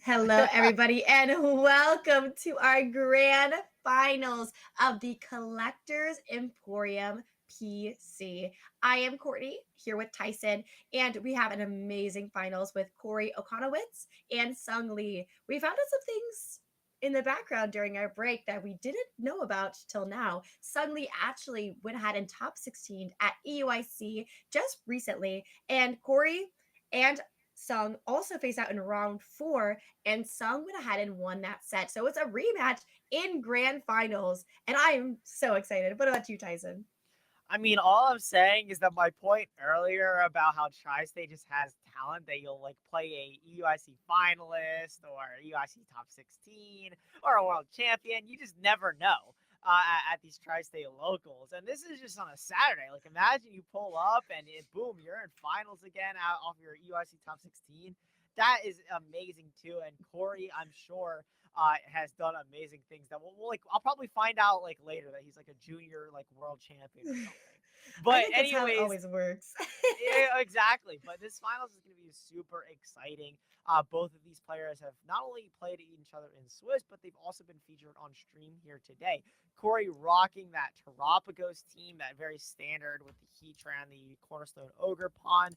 Hello, everybody, and welcome to our grand finals of the Collectors Emporium PC. I am Courtney here with Tyson, and we have an amazing finals with Corey Okonowitz and Seung Lee. We found out some things in the background during our break that we didn't know about till now. Seung Lee actually went ahead and top 16 at EUIC just recently, and Corey and Seung also faced out in round 4, and Seung went ahead and won that set. So it's a rematch in grand finals, and I am so excited. What about you, Tyson? I mean, all I'm saying is that my point earlier about how Tri-State just has talent that you'll like play a EUIC finalist or EUIC top 16 or a world champion. You just never know at these Tri-State locals. And this is just on a Saturday. Like, imagine you pull up and boom, you're in finals again out off your EUIC top 16. That is amazing too. And Corey, I'm sure, has done amazing things that we'll like. I'll probably find out like later that he's like a junior like world champion or something. I But think that's how it anyways, always works. yeah, exactly. But this finals is going to be super exciting. Both of these players have not only played each other in Swiss, but they've also been featured on stream here today. Corey rocking that Terapagos team, that very standard with the Heatran, the Cornerstone Ogre Pawn,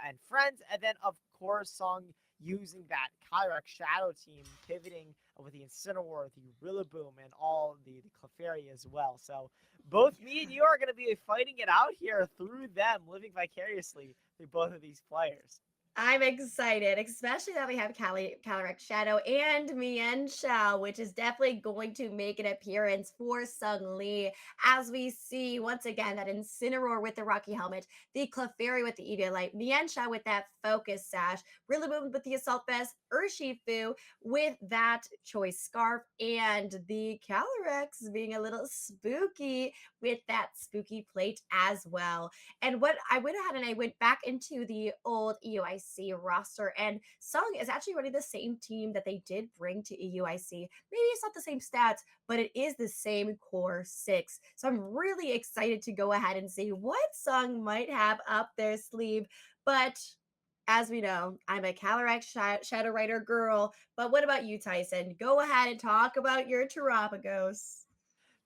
and friends. And then, of course, Seung using that Kyrex Shadow team, pivoting with the Incineroar, the Rillaboom, and all the Clefairy as well. So both me and you are going to be fighting it out here through them, living vicariously through both of these players. I'm excited, especially that we have Calyrex Shadow and Mien Shao, which is definitely going to make an appearance for Seung Lee, as we see once again that Incineroar with the Rocky Helmet, the Clefairy with the Eviolite, Mien Shao with that Focus Sash, Rillaboom with the Assault Vest, Urshifu with that Choice Scarf, and the Calyrex being a little spooky with that Spooky Plate as well. And what I went ahead and I went back into the old EUIC roster, and Seung is actually running the same team that they did bring to EUIC. Maybe it's not the same stats, but it is the same core 6. So I'm really excited to go ahead and see what Seung might have up their sleeve. But as we know, I'm a Calyrex Shadow Rider girl. But what about you, Tyson? Go ahead and talk about your Terapagos.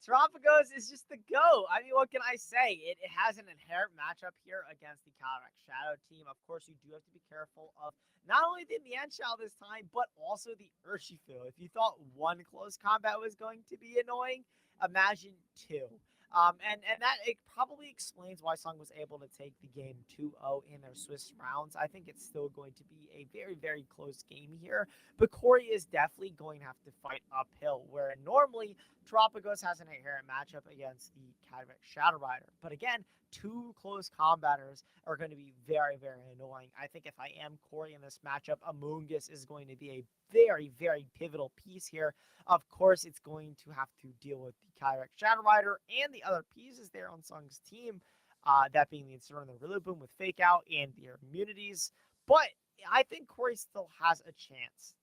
Terapagos is just the go. I mean, what can I say? It has an inherent matchup here against the Calyrex Shadow team. Of course, you do have to be careful of not only the Mienshao this time, but also the Urshifu. If you thought one close combat was going to be annoying, imagine two. And that it probably explains why Seung was able to take the game 2-0 in their Swiss rounds. I think it's still going to be a very, very close game here. But Corey is definitely going to have to fight uphill, where normally Terapagos has an inherent matchup against the Calyrex Shadow Rider. But again, two close combaters are going to be very, very annoying. I think if I am Corey in this matchup, Amoonguss is going to be a very, very pivotal piece here. Of course, it's going to have to deal with the Calyrex Shadow Rider and the other pieces there on Seung's team, that being the Incineroar and the Rillaboom with Fake Out and their immunities. But I think Corey still has a chance.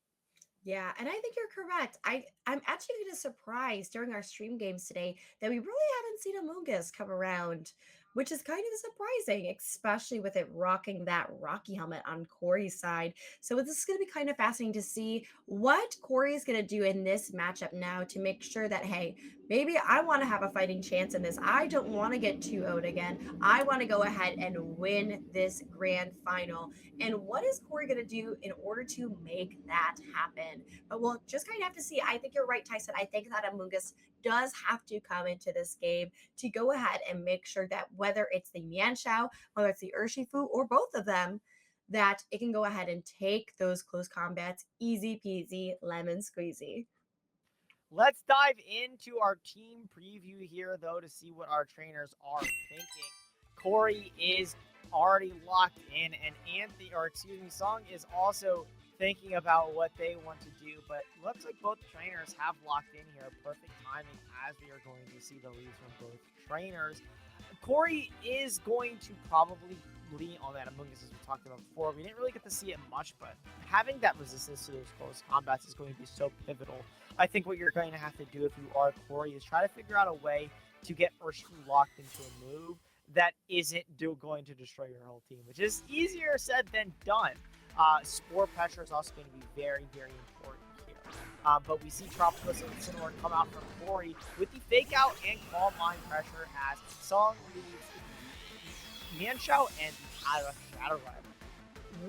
Yeah, and I think you're correct. I'm actually kind of surprised during our stream games today that we really haven't seen Amoonguss come around, which is kind of surprising, especially with it rocking that Rocky helmet on Corey's side. So this is going to be kind of fascinating to see what Corey is going to do in this matchup now to make sure that, hey, maybe I want to have a fighting chance in this. I don't want to get 2-0'd again. I want to go ahead and win this grand final. And what is Corey going to do in order to make that happen? But we'll just kind of have to see. I think you're right, Tyson. I think that Amoonguss does have to come into this game to go ahead and make sure that whether it's the Mienshao, whether it's the Urshifu, or both of them, that it can go ahead and take those close combats easy peasy, lemon squeezy. Let's dive into our team preview here, though, to see what our trainers are thinking. Corey is already locked in, and Seung is also thinking about what they want to do. But looks like both trainers have locked in here. Perfect timing as we are going to see the leads from both trainers. Corey is going to probably lean on that Amoonguss as we talked about before. We didn't really get to see it much, but having that resistance to those close combats is going to be so pivotal. I think what you're going to have to do if you are Corey is try to figure out a way to get Urshifu locked into a move that isn't going to destroy your whole team, which is easier said than done. Spore pressure is also going to be very, very important here. But we see Tropicals and Incineroar come out from Corey with the fake out and Calm Mind pressure as Seung leads Mianshao and the Tyra Shadow Rider.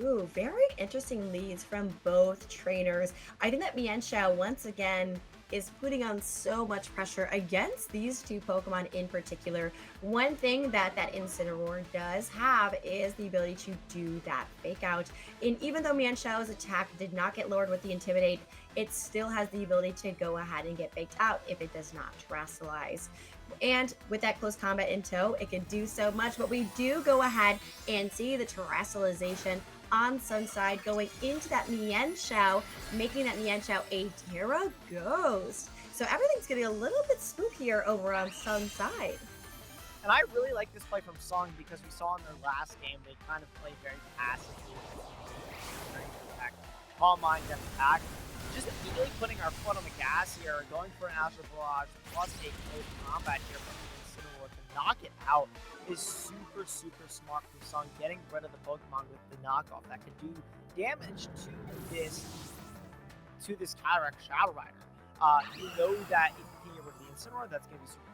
Ooh, very interesting leads from both trainers. I think that Mienshao once again is putting on so much pressure against these two Pokemon in particular. One thing that Incineroar does have is the ability to do that fake out. And even though Mienshao's attack did not get lowered with the Intimidate, it still has the ability to go ahead and get faked out if it does not terastallize. And with that close combat in tow, it can do so much, but we do go ahead and see the terastallization on Seung's side going into that Mienshao, making that Mienshao a Terra Ghost. So everything's getting a little bit spookier over on Seung's side. And I really like this play from Seung because we saw in their last game they kind of played very passively. Calm Mind and attack. Just immediately putting our foot on the gas here, going for an Astral Barrage plus a close combat here from Incineroar to knock it out is super, super smart from Seung, getting rid of the Pokemon with the knockoff that could do damage to this Cataract Shadow Rider. You know that if you can get rid of the Incineroar, that's going to be super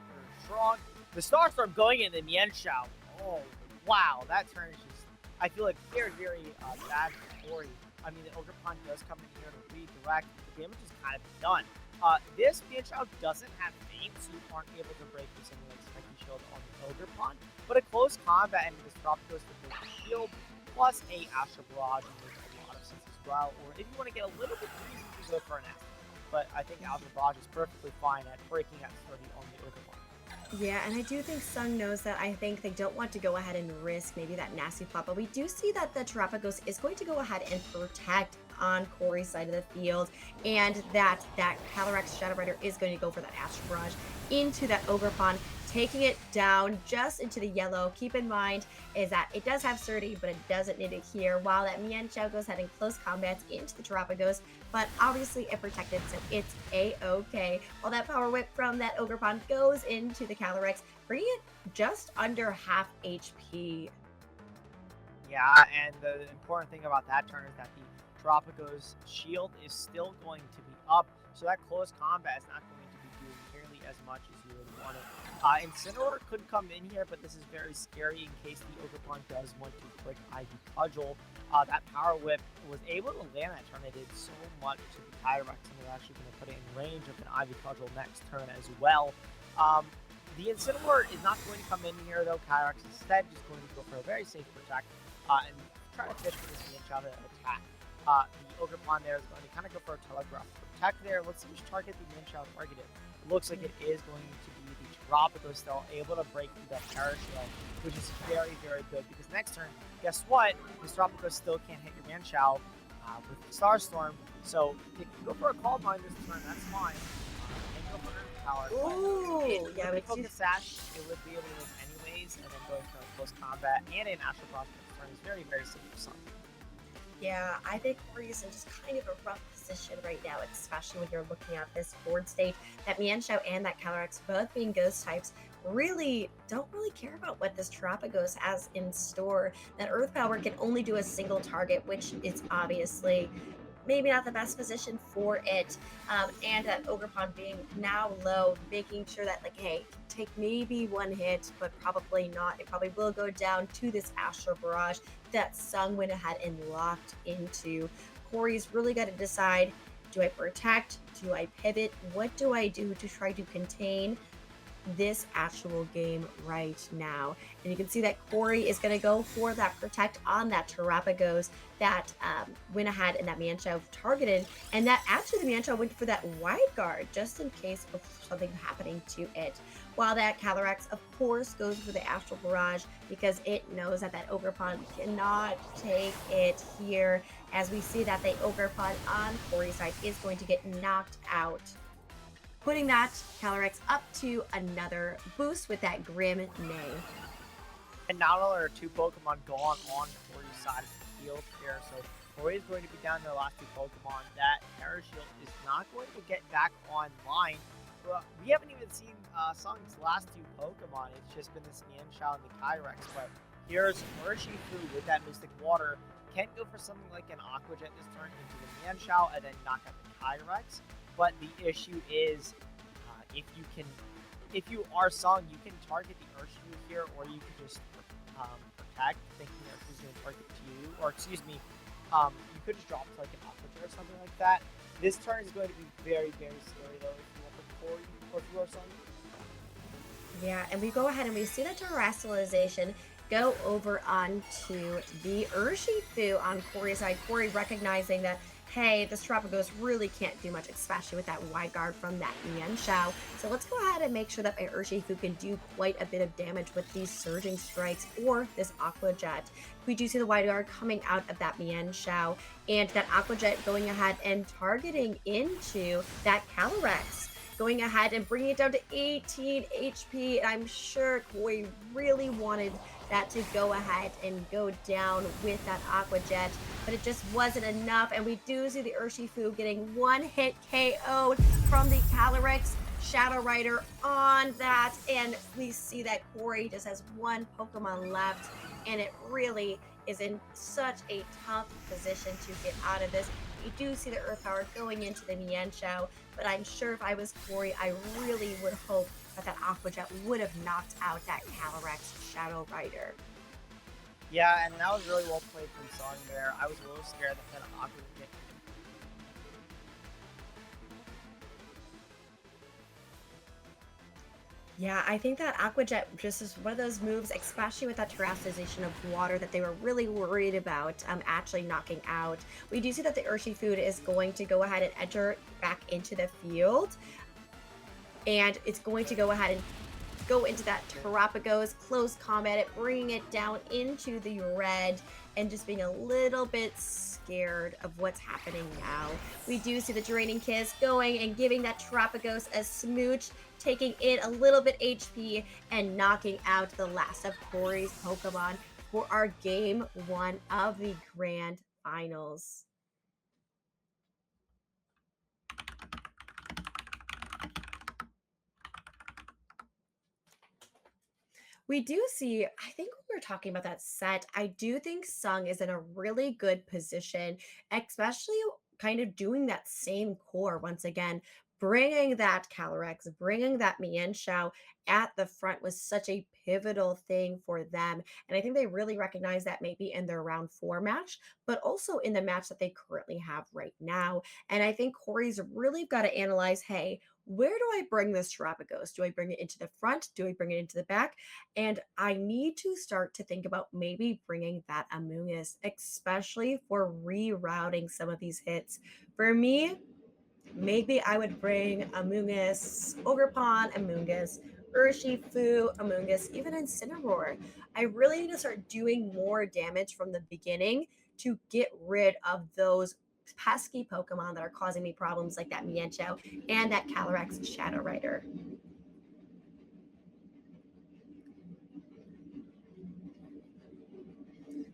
strong. The Starstorm going in the Mienshao. Oh, wow. That turn is just, I feel like very, very bad for Corey. I mean, the Ogre Pond does come in here to redirect. The damage is kind of done. This Mienshao doesn't have aim, so you aren't able to break this anyway, Spiky Shield on the Ogre Pond. But a close combat, and this drop goes to the shield, plus a Astral Barrage, makes a lot of sense as well. Or if you want to get a little bit crazy, you can go for an Astral. But I think Astral Barrage is perfectly fine at breaking at 30 on the Ogre Pond. Yeah, and I do think Seung knows that. I think they don't want to go ahead and risk maybe that nasty flop, but we do see that the Terapagos is going to go ahead and protect on Corey's side of the field, and that Calyrex Shadow Rider is going to go for that Astral Barrage into that Ogre Pond, taking it down just into the yellow. Keep in mind is that it does have Surdy, but it doesn't need it here, while that Mienshao goes ahead and close combats into the Terapagos, but obviously it protected, so it's a-okay. While that Power Whip from that Ogre Pond goes into the Calyrex, bringing it just under half HP. Yeah, and the important thing about that turn is that the Tropico's shield is still going to be up, so that close combat is not going to be doing nearly as much as you would want it. Incineroar could come in here, but this is very scary in case the Ogre Pond does want to quick Ivy Cudgel. That Power Whip was able to land that turn. It did so much to the Tyrex, and they're actually going to put it in range of an Ivy Cudgel next turn as well. The Incineroar is not going to come in here, though. Kyrex instead just going to go for a very safe protect and try to fish for this Mienshao to attack. The Ogre Pond there is going to kind of go for a Telegraph protect there. Let's see which target the Mienshao targeted. It looks like it is going to be the Tropico still able to break through that Parashield, which is very, very good because next turn, guess what? This Tropico still can't hit your Mienshao with the Starstorm. So if you go for a Calm Mind this turn, that's fine. And go for Earth Power. Ooh, yeah, but Focus Sash, it would be able to win anyways, and then going for a close combat and an Astral Frost this turn is very, very safe for some. Yeah, I think Corey is in just kind of a rough position right now, especially when you're looking at this board state. That Mienshao and that Calyrex, both being ghost types, don't really care about what this Terapagos has in store. That Earth Power can only do a single target, which is obviously maybe not the best position for it. And that Ogre Pond being now low, making sure that, like, hey, take maybe one hit, but probably not. It probably will go down to this Astral Barrage that Seung went ahead and locked into. Corey's really got to decide, do I protect? Do I pivot? What do I do to try to contain this actual game right now? And you can see that Corey is going to go for that protect on that Terapagos that went ahead and that Mienshao targeted, and that actually the Mienshao went for that wide guard just in case of something happening to it. While that Calyrex, of course, goes for the Astral Barrage because it knows that Ogre Pond cannot take it here, as we see that the Ogre Pond on Corey's side is going to get knocked out, putting that Calyrex up to another boost with that Grim Neigh. And not only are two Pokemon gone on Corey's side of the field here, so Corey is going to be down their last two Pokemon. That Parashield is not going to get back online. We haven't even seen Seung's last two Pokemon. It's just been this Mienshao and the Kyrex. But here's Urshifu with that Mystic Water, can go for something like an Aqua Jet this turn into the Mienshao and then knock out the Kyrex. But the issue is, if you are Seung, you can target the Urshifu here, or you can just protect, thinking Urshifu's going to target to you, or excuse me, you could just drop to like an Aqua Jet or something like that. This turn is going to be very, very scary though if you want the Corey or if you are Seung. Yeah, and we go ahead and we see the terrestrialization go over onto the Urshifu on Corey's side. Corey recognizing that, hey, this Terrapagos really can't do much, especially with that wide guard from that Mienshao. So let's go ahead and make sure that my Urshifu can do quite a bit of damage with these Surging Strikes or this Aqua Jet. We do see the wide guard coming out of that Mienshao, and that Aqua Jet going ahead and targeting into that Calyrex, going ahead and bringing it down to 18 HP. And I'm sure Corey really wanted that to go ahead and go down with that Aqua Jet, but it just wasn't enough. And we do see the Urshifu getting one hit KO'd from the Calyrex Shadow Rider on that. And we see that Corey just has one Pokemon left, and it really is in such a tough position to get out of this. You do see the Earth Power going into the Mienshao, but I'm sure if I was Corey, I really would hope that Aqua Jet would have knocked out that Calyrex Shadow Rider. Yeah, and that was really well played from Seung there. I was a little scared that Aqua Jet. Yeah, I think that Aqua Jet just is one of those moves, especially with that terrestrialization of water, that they were really worried about actually knocking out. We do see that the Urshifu is going to go ahead and enter back into the field, and it's going to go ahead and go into that Terrapagos, close combat it, bringing it down into the red, and just being a little bit scared of what's happening now. We do see the Draining Kiss going and giving that Terrapagos a smooch, taking in a little bit HP and knocking out the last of Corey's Pokemon for our game 1 of the Grand Finals. We do see, I think when we're talking about that set, I do think Seung is in a really good position, especially kind of doing that same core once again, bringing that Calyrex, bringing that Mienshao at the front was such a pivotal thing for them. And I think they really recognize that maybe in their round 4 match, but also in the match that they currently have right now. And I think Corey's really got to analyze, hey, where do I bring this Terrapagos? Do I bring it into the front? Do I bring it into the back? And I need to start to think about maybe bringing that Amoonguss, especially for rerouting some of these hits. For me, maybe I would bring Amoonguss, Ogerpon, Amoonguss, Urshifu, Amoonguss, even Incineroar. I really need to start doing more damage from the beginning to get rid of those pesky Pokemon that are causing me problems like that Mienshao and that Calyrex Shadow Rider.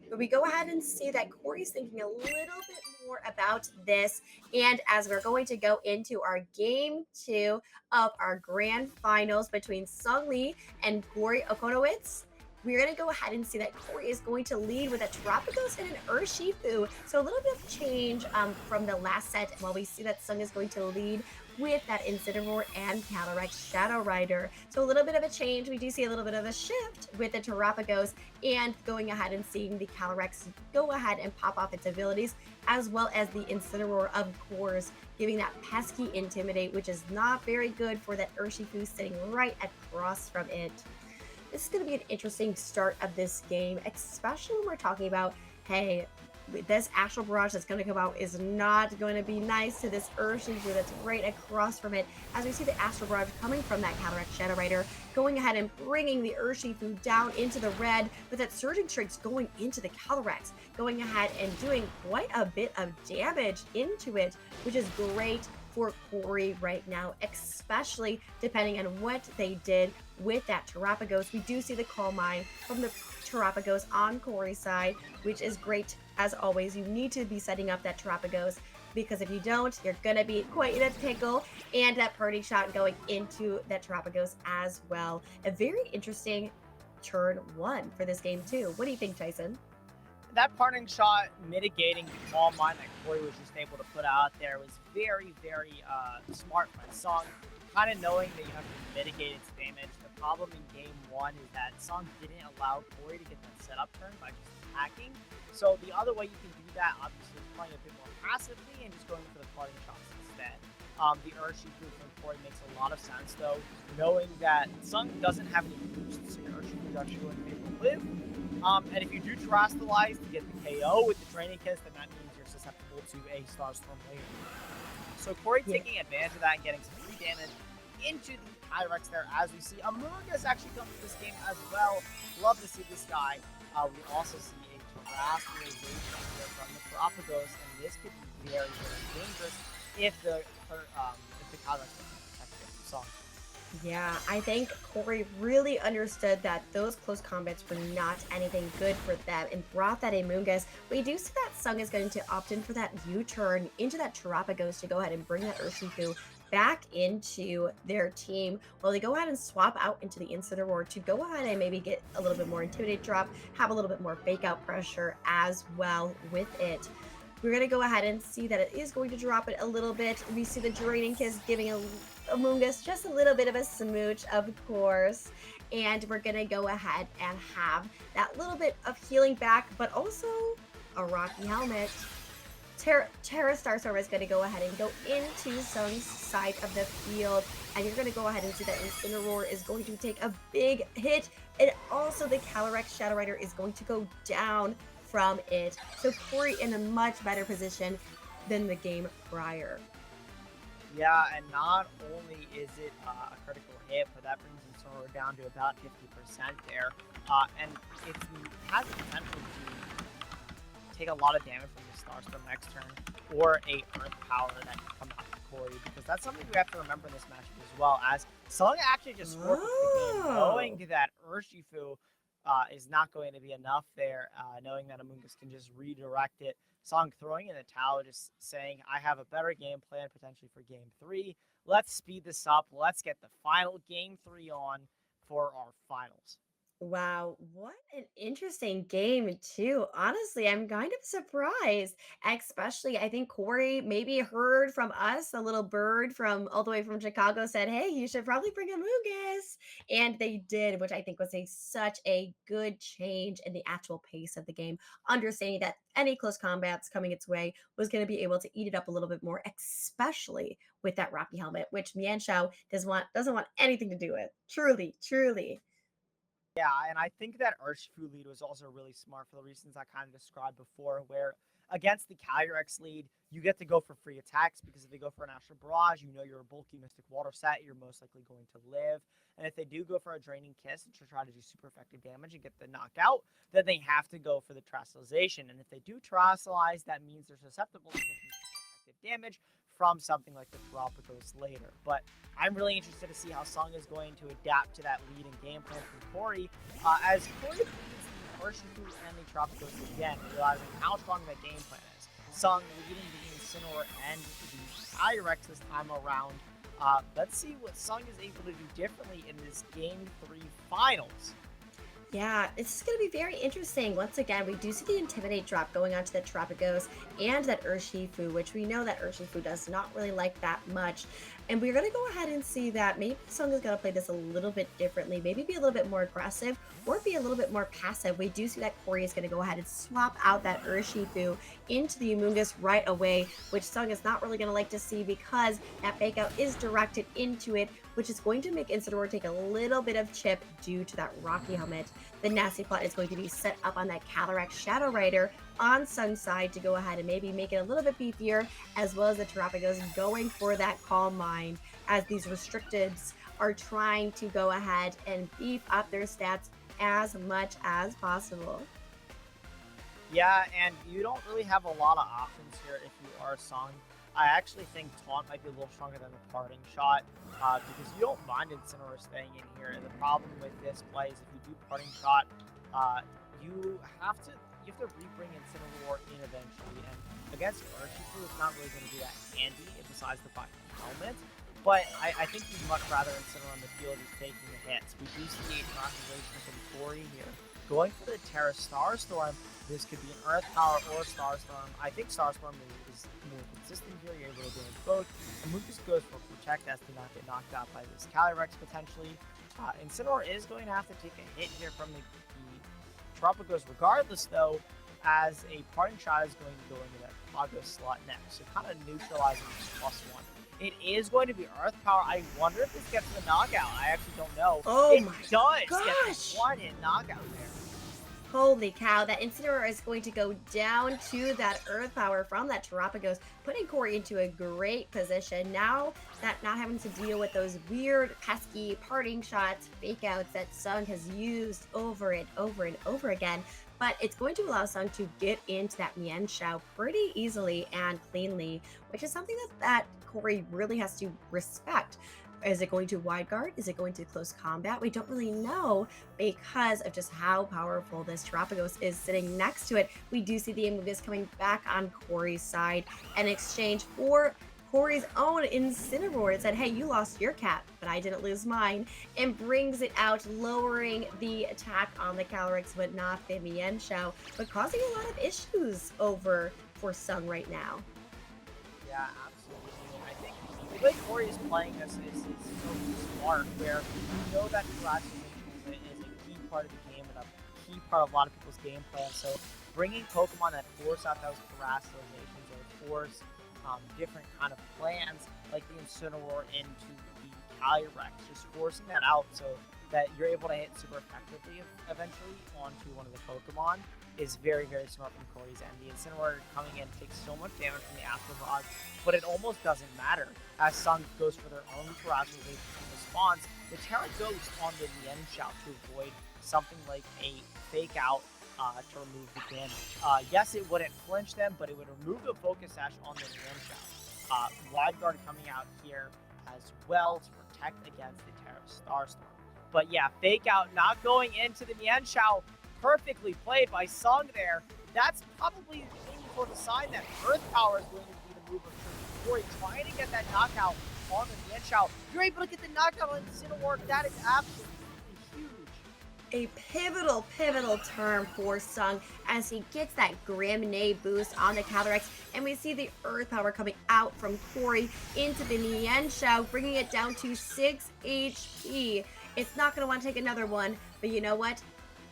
But we go ahead and see that Corey's thinking a little bit more about this. And as we're going to go into our game 2 of our grand finals between Seung Lee and Corey Okonowitz, we're going to go ahead and see that Corey is going to lead with a Terrapagos and an Urshifu. So a little bit of change from the last set, while we see that Seung is going to lead with that Incineroar and Calyrex Shadow Rider. So a little bit of a change. We do see a little bit of a shift with the Terrapagos and going ahead and seeing the Calyrex go ahead and pop off its abilities, as well as the Incineroar, of course, giving that pesky Intimidate, which is not very good for that Urshifu sitting right across from it. This is going to be an interesting start of this game, especially when we're talking about, hey, this Astral Barrage that's going to come out is not going to be nice to this Urshifu that's right across from it. As we see the Astral Barrage coming from that Calyrex Shadow Rider, going ahead and bringing the Urshifu down into the red, with that Surging Strikes going into the Calyrex, going ahead and doing quite a bit of damage into it, which is great for Corey right now, especially depending on what they did with that Terrapagos. We do see the Calm Mind from the Terrapagos on Corey's side, which is great. As always, you need to be setting up that Terrapagos, because if you don't, you're going to be quite in a pickle. And that Parting Shot going into that Terrapagos as well. A very interesting turn 1 for this game too. What do you think, Tyson? that parting shot mitigating the calm mind that Corey was just able to put out there was very, very smart by Seung. Kind of knowing that you have to mitigate its damage. The problem in game one is that Seung didn't allow Corey to get that setup turn by just attacking. So the other way you can do that, obviously, is playing a bit more passively and just going for the parting shots instead. The Urshifu from Corey makes a lot of sense, though, knowing that Seung doesn't have any boosts, so your Urshifu is actually going to be able to live. And if you do terrestrialize to get the KO with the Draining Kiss, then that means you're susceptible to a Starstorm later. So Corey taking advantage of that and getting some free damage into the Pyrex there, as we see. Amoonguss actually comes to this game as well. Love to see this guy. We also see a terrestrialization here from the Galapagos, and this could be very, very dangerous if the Pyrex doesn't protect it. So, Yeah, I think Corey really understood that those close combats were not anything good for them and brought that Amoonguss. We do see that Seung is going to opt in for that U-turn into that Terrapagos to go ahead and bring that Urshifu back into their team while they go ahead and swap out into the Incineroar to go ahead and maybe get a little bit more Intimidate drop, have a little bit more fake out pressure as well with it. We're going to go ahead and see that it is going to drop it a little bit. We see the Draining Kiss giving Amoonguss just a little bit of a smooch, of course. And we're going to go ahead and have that little bit of healing back, but also a Rocky Helmet. Terra Starstorm is going to go ahead and go into Seung's side of the field. And you're going to go ahead and see that Incineroar is going to take a big hit. And also the Calyrex Shadow Rider is going to go down from it. So Corey in a much better position than the game prior. yeah, and not only is it a critical hit, but that brings Incineroar down to about 50% there. And it has the potential to take a lot of damage from the Starstorm next turn, or a Earth Power that can come out of Corey, because that's something we have to remember in this matchup as well, as Seung actually just forfeits the game, knowing that Urshifu is not going to be enough there, knowing that Amoonguss can just redirect it. Seung throwing in the towel, just saying, I have a better game plan potentially for game 3. Let's speed this up. Let's get the final game 3 on for our finals. Wow, what an interesting game too. Honestly, I'm kind of surprised. Especially, I think Corey maybe heard from us, a little bird from all the way from Chicago said, "Hey, you should probably bring a Mugus." And they did, which I think was such a good change in the actual pace of the game. Understanding that any close combats coming its way was going to be able to eat it up a little bit more, especially with that Rocky Helmet, which Mianshao doesn't want anything to do with. Truly, truly. Yeah, and I think that Urshifu lead was also really smart for the reasons I kind of described before, where against the Calyrex lead, you get to go for free attacks, because if they go for an Astral Barrage, you know you're a bulky Mystic Water set, you're most likely going to live. And if they do go for a Draining Kiss to try to do super effective damage and get the knockout, then they have to go for the Terrestrialization. And if they do Terrestrialize, that means they're susceptible to taking effective damage from something like the Galapagos later. But I'm really interested to see how Seung is going to adapt to that lead and game plan from Corey, as Corey leads the Urshifu and the Tropicos again, realizing how strong that game plan is. Seung leading the Incineroar and the Pyrex this time around. Let's see what Seung is able to do differently in this Game 3 Finals. Yeah, it's going to be very interesting. Once again, we do see the Intimidate drop going onto the Tropicos and that Urshifu, which we know that Urshifu does not really like that much. And we're going to go ahead and see that maybe Seung is going to play this a little bit differently, maybe be a little bit more aggressive or be a little bit more passive. We do see that Corey is going to go ahead and swap out that Urshifu into the Amoonguss right away, which Seung is not really going to like to see, because that fake out is directed into it, which is going to make Incineroar take a little bit of chip due to that Rocky Helmet. The Nasty Plot is going to be set up on that Calyrex Shadow Rider on Seung's side to go ahead and maybe make it a little bit beefier, as well as the Terrapagos going for that Calm Mind, as these restricteds are trying to go ahead and beef up their stats as much as possible. Yeah, and you don't really have a lot of options here if you are Seung. I actually think Taunt might be a little stronger than the Parting Shot, because you don't mind Incineroar staying in here. And the problem with this play is if you do Parting Shot, you have to re-bring Incineroar in eventually. And against Urshifu, it's not really going to be that handy, besides the Final Helmet. But I think you'd much rather Incineroar on the field is taking the hits. We do see a concentration from Corey here, Going for the Terra Starstorm, this could be an Earth Power or Starstorm. I think Starstorm is more consistent here. You're able to damage both. Amoonguss goes for Protect as to not get knocked out by this Calyrex potentially. Incineroar is going to have to take a hit here from the Tropicos regardless, though, as a Parting Shot is going to go into that Pago slot next. So kind of neutralizing this +1. It is going to be Earth Power. I wonder if this gets the knockout. I actually don't know. Oh it my does gosh! get the 1-hit knockout there. Holy cow, that Incineroar is going to go down to that Earth Power from that Terrapagos, putting Corey into a great position. Now that not having to deal with those weird, pesky parting shots, fake outs that Seung has used over and over and over again, but it's going to allow Seung to get into that Mian Xiao pretty easily and cleanly, which is something that Corey really has to respect. Is it going to wide guard? Is it going to close combat? We don't really know because of just how powerful this Terrapagos is sitting next to it. We do see the Amoonguss coming back on Corey's side in exchange for Corey's own Incineroar. It said, hey, you lost your cat, but I didn't lose mine, and brings it out, lowering the attack on the Calyrex, but not the Mian Xiao, but causing a lot of issues over for Seung right now. Yeah, absolutely. I think the way Corey is playing this is so smart, where you know that terastallization is a key part of the game and a key part of a lot of people's game plan. So bringing Pokemon that force out those terastallizations or force different kind of plans like the Incineroar into the Calyrex, just forcing that out so that you're able to hit super effectively eventually onto one of the Pokemon is very, very smart from Corey's end. The Incineroar coming in takes so much damage from the Astrobog, but it almost doesn't matter as Seung goes for their own terastallization response. The Terra Ghost on the Mian Xiao to avoid something like a fake out to remove the damage. Yes, it wouldn't flinch them, but it would remove the Focus Sash on the Mian Xiao. Wide Guard coming out here as well to protect against the Terra Starstorm. But yeah, fake out not going into the Mian Xiao. Perfectly played by Seung there. That's probably maybe for the sign that Earth Power is going to be the move of choice. Corey trying to get that knockout on the Mian Xiao. You're able to get the knockout on Incineroar. That is absolutely huge. A pivotal turn for Seung as he gets that Gramnade boost on the Calyrex, and we see the Earth Power coming out from Corey into the Mian Xiao, bringing it down to 6 HP. It's not going to want to take another one, but you know what?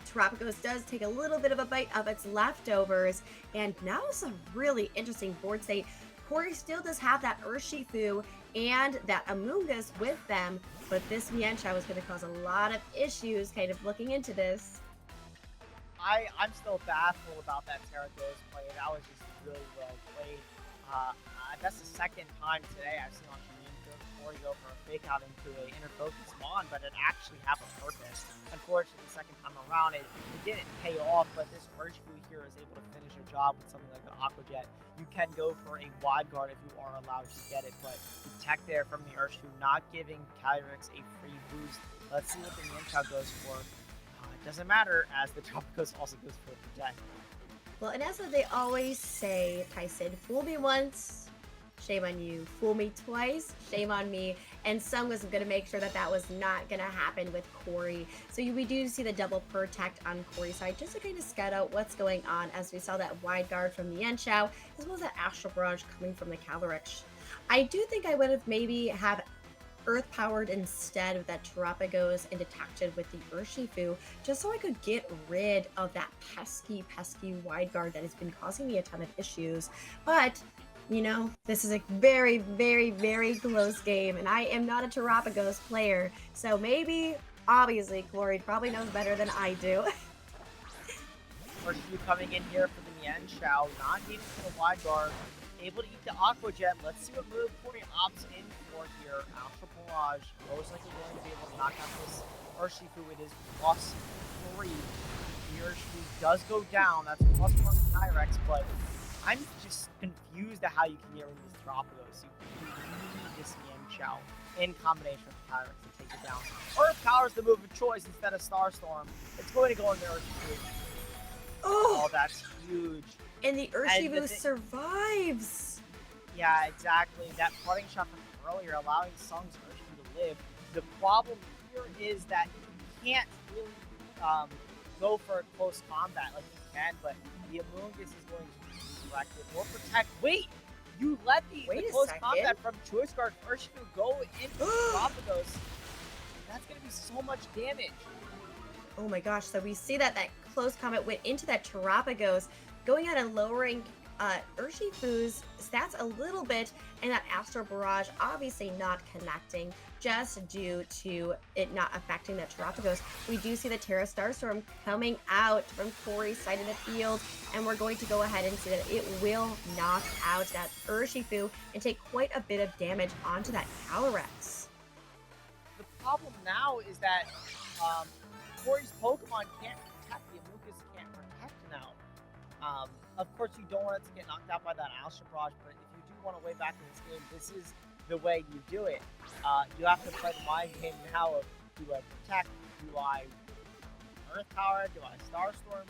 Terrapagos does take a little bit of a bite of its leftovers, and now it's a really interesting board state. Corey still does have that Urshifu and that Amoonguss with them, but this Mian Xiao is going to cause a lot of issues kind of looking into this. I'm still baffled about that Terra Ghost play. That was just really well played. That's the second time today I've seen on stream Corey go for a fake out into an inner focus mon, but it actually have a purpose. Unfortunately, the second time around, it didn't pay off, but this Urshifu here is able to finish a job with something like an Aqua Jet. You can go for a wide guard if you are allowed to get it, but the tech there from the Urshifu not giving Calyrex a free boost. Let's see what the Mian Xiao goes for. It doesn't matter, as the Tropicos also goes for Protect. Well, and as they always say, Tyson, fool me once, shame on you. Fool me twice, shame on me. And Seung was going to make sure that was not going to happen with Corey. So we do see the double protect on Corey's side, just to kind of scout out what's going on, as we saw that wide guard from the Mian Xiao, as well as that Astral Barrage coming from the Calyrex. I do think I would have maybe had Earth Powered instead of that Terrapagos and detached with the Urshifu, just so I could get rid of that pesky wide guard that has been causing me a ton of issues. But you know, this is a very close game, and I am not a Terrapagos player, so maybe, obviously, Corey probably knows better than I do. Urshifu coming in here for the Mian Xiao, not needing for the wide guard, able to eat the Aqua Jet. Let's see what move Corey opts in for here. Astral Barrage, most likely going to be able to knock out this Urshifu. It is +3. The Urshifu does go down. That's +1 Calyrex, but I'm just confused at how you can get rid of this Terrapagos. You need this Mian Xiao in combination with Calyrex to take it down. Earth Power is the move of choice instead of Starstorm. It's going to go in the Urshifu. Oh, that's huge. And the Urshifu survives. Yeah, exactly. That parting shot from earlier allowing Seung's Urshifu to live. The problem here is that you can't really go for a close combat like you can, but the Amoongus is going to redirect it or protect. Wait! You let the Wait a close second. combat from Choice Guard first go into Galapagos. That's going to be so much damage. Oh my gosh. So we see that close combat went into that Terapagos, going out and lowering Urshifu's stats a little bit, and that Astro Barrage obviously not connecting just due to it not affecting that Terapagos. We do see the Terra Starstorm coming out from Corey's side of the field, and we're going to go ahead and see that it will knock out that Urshifu and take quite a bit of damage onto that Calyrex. The problem now is that Corey's Pokemon can't protect. The Amoongus can't protect now. Of course, you don't want it to get knocked out by that Astro Barrage, but if you do want to way back in this game, this is the way you do it. You have to play the mind game now of, do I protect? Do I Earth Power? Do I Starstorm?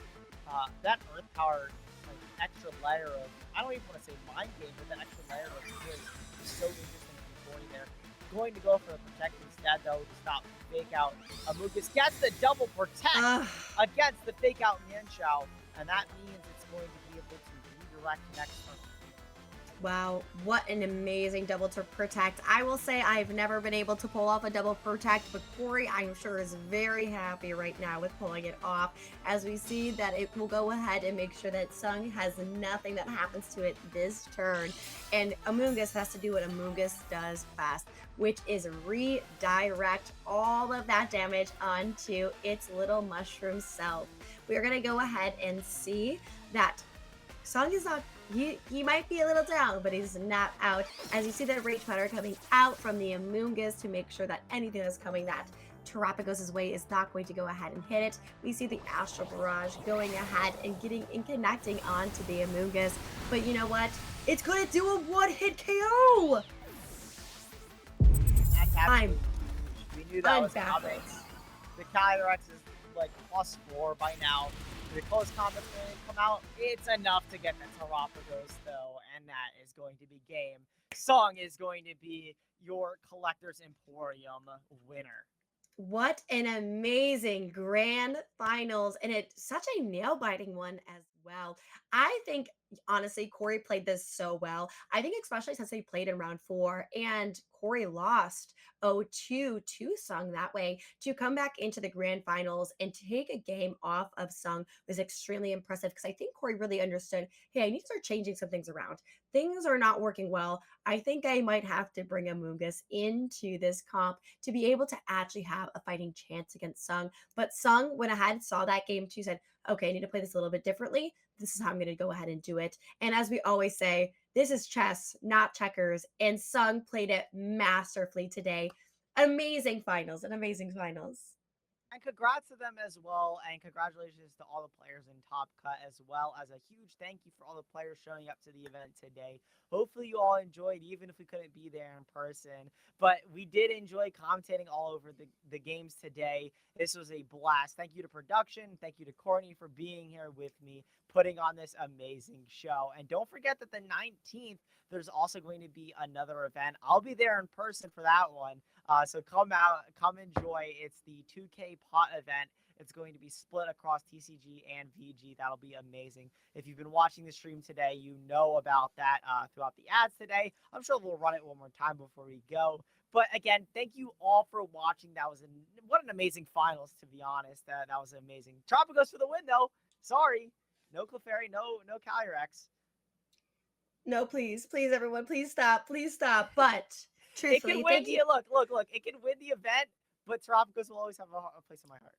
That Earth Power, like, extra layer of, I don't even want to say mind game, but that extra layer of is so interesting for Corey there. Going to go for the protect instead, though, to stop fake out. Amoongus gets the double protect against the fake out Mienshao, and that means it's going to be able to redirect next turn. Wow, what an amazing double to protect. I will say I've never been able to pull off a double protect, but Corey, I'm sure, is very happy right now with pulling it off, as we see that it will go ahead and make sure that Seung has nothing that happens to it this turn. And Amoongus has to do what Amoongus does best, which is redirect all of that damage onto its little mushroom self. We're going to go ahead and see that Seung is not, he might be a little down, but he's not out. As you see that Rage Powder coming out from the Amoongus to make sure that anything that's coming that Terapagos' way is not going to go ahead and hit it. We see the Astral Barrage going ahead and getting and connecting onto the Amoongus. But you know what? It's going to do a one-hit KO! That's absolutely huge. We knew that was baffled. coming. The Calyrex is like +4 by now. The close combat's going to come out. It's enough to get the Terapagos, though, and that is going to be game. Seung is going to be your Collector's Emporium winner. What an amazing grand finals, and it's such a nail-biting one as well. I think, honestly, Corey played this so well. I think especially since they played in round 4 and Corey lost 0-2 to Seung that way, to come back into the grand finals and take a game off of Seung was extremely impressive, because I think Corey really understood, hey, I need to start changing some things around. Things are not working well. I think I might have to bring Amoongus into this comp to be able to actually have a fighting chance against Seung. But Seung went ahead, saw that game too, said, okay, I need to play this a little bit differently. This is how I'm going to go ahead and do it. And as we always say, this is chess, not checkers. And Seung played it masterfully today. Amazing finals, an amazing finals. And congrats to them as well, and congratulations to all the players in Top Cut, as well as a huge thank you for all the players showing up to the event today. Hopefully you all enjoyed, even if we couldn't be there in person. But we did enjoy commentating all over the games today. This was a blast. Thank you to production. Thank you to Courtney for being here with me, putting on this amazing show. And don't forget that the 19th, there's also going to be another event. I'll be there in person for that one. So come out, come enjoy. It's the 2K pot event. It's going to be split across TCG and VG. That'll be amazing. If you've been watching the stream today, you know about that throughout the ads today. I'm sure we'll run it one more time before we go. But again, thank you all for watching. That was what an amazing finals, to be honest. That was amazing. Tropicos for the win, though. Sorry. No Clefairy, no Calyrex. No, please, everyone, please stop, But truthfully, it can win. Look. It can win the event, but Tropicos will always have a place in my heart.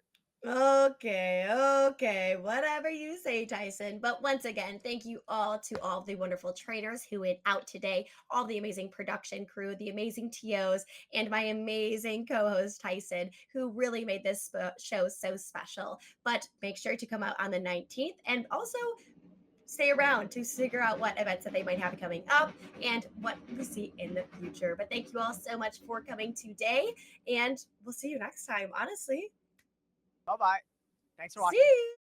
Okay, whatever you say, Tyson. But once again, thank you all to all the wonderful trainers who went out today, all the amazing production crew, the amazing TOs, and my amazing co-host Tyson, who really made this show so special. But make sure to come out on the 19th, and also stay around to figure out what events that they might have coming up and what we see in the future. But thank you all so much for coming today, and we'll see you next time, honestly. Bye-bye. Thanks for watching. See you.